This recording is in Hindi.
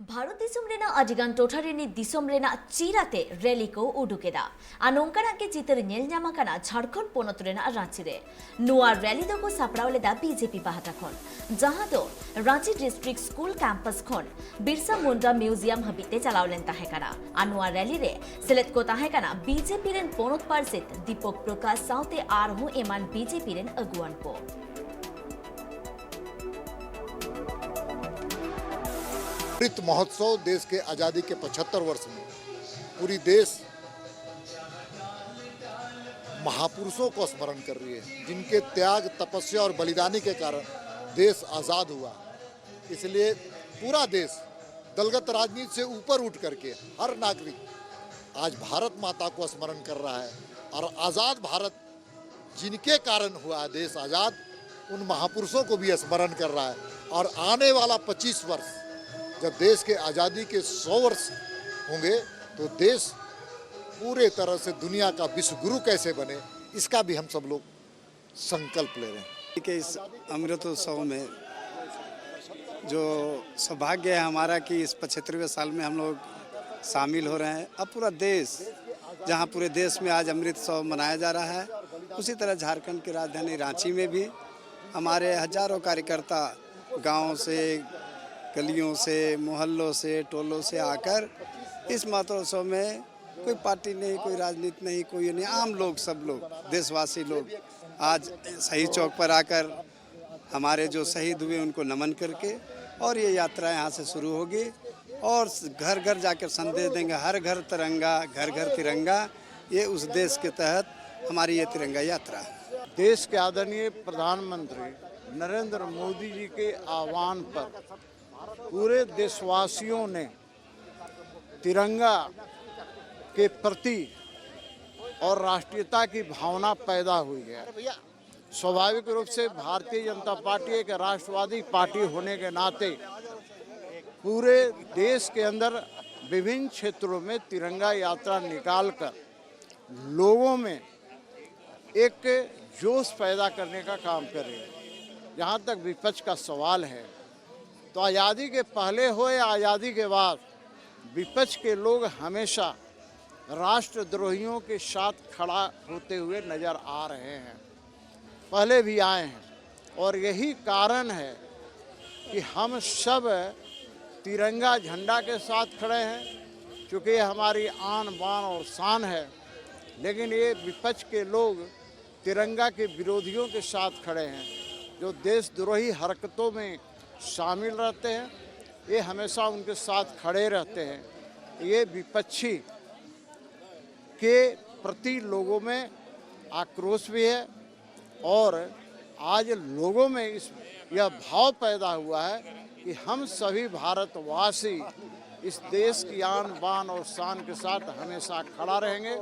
भारत दिसम रेना आदिगान टोठा रेनी दिसम रेना चिराते रैली को उडुकेदा आनोंकाना के चितर नेल ᱧᱟᱢ ᱟᱠᱟᱱᱟ झारखंड पोनत रेना रांची रे नुआ रैली दो को सापड़ाव लेदा बीजेपी पाहटा खन जहां दो रांची डिस्ट्रिक्ट स्कूल कैंपस खन बिरसा मुंडा म्यूजियम हबीते चलावलेन ताहे काना आनुआ रैली रे सेलेक्ट को ताहे काना बीजेपी रेन पोनत पारसेत दीपक प्रकाश साउते आरहु एमान बीजेपी रेन अगुवान को अमृत महोत्सव देश के आज़ादी के 75 वर्ष में पूरी देश महापुरुषों को स्मरण कर रही है, जिनके त्याग, तपस्या और बलिदानी के कारण देश आज़ाद हुआ। इसलिए पूरा देश दलगत राजनीति से ऊपर उठ करके हर नागरिक आज भारत माता को स्मरण कर रहा है और आज़ाद भारत जिनके कारण हुआ है देश आज़ाद, उन महापुरुषों को भी स्मरण कर रहा है। और आने वाला 25 वर्ष जब देश के आज़ादी के 100 वर्ष होंगे तो देश पूरे तरह से दुनिया का विश्व गुरु कैसे बने, इसका भी हम सब लोग संकल्प ले रहे हैं। कि इस अमृतोत्सव में जो सौभाग्य है हमारा कि इस 75वें साल में हम लोग शामिल हो रहे हैं। अब पूरा देश, जहां पूरे देश में आज अमृतोत्सव मनाया जा रहा है, उसी तरह झारखंड की राजधानी रांची में भी हमारे हजारों कार्यकर्ता गाँव से, गलियों से, मोहल्लों से, टोलों से आकर इस महोत्सव में कोई पार्टी नहीं, कोई राजनीति नहीं, कोई नहीं, आम लोग, सब लोग, देशवासी लोग आज शहीद चौक पर आकर हमारे जो शहीद हुए उनको नमन करके और ये यात्रा यहाँ से शुरू होगी और घर घर जाकर संदेश देंगे, हर घर तिरंगा, घर घर तिरंगा। ये उस देश के तहत हमारी ये तिरंगा यात्रा है। देश के आदरणीय प्रधानमंत्री नरेंद्र मोदी जी के आह्वान पर पूरे देशवासियों ने तिरंगा के प्रति और राष्ट्रीयता की भावना पैदा हुई है। स्वाभाविक रूप से भारतीय जनता पार्टी एक राष्ट्रवादी पार्टी होने के नाते पूरे देश के अंदर विभिन्न क्षेत्रों में तिरंगा यात्रा निकालकर लोगों में एक जोश पैदा करने का काम कर रही है। जहाँ तक विपक्ष का सवाल है तो आज़ादी के पहले हो या आज़ादी के बाद विपक्ष के लोग हमेशा राष्ट्रद्रोहियों के साथ खड़ा होते हुए नज़र आ रहे हैं, पहले भी आए हैं। और यही कारण है कि हम सब तिरंगा झंडा के साथ खड़े हैं, क्योंकि ये हमारी आन बान और शान है। लेकिन ये विपक्ष के लोग तिरंगा के विरोधियों के साथ खड़े हैं, जो देशद्रोही हरकतों में शामिल रहते हैं। ये हमेशा उनके साथ खड़े रहते हैं। ये विपक्षी के प्रति लोगों में आक्रोश भी है और आज लोगों में यह भाव पैदा हुआ है कि हम सभी भारतवासी इस देश की आन बान और शान के साथ हमेशा खड़ा रहेंगे।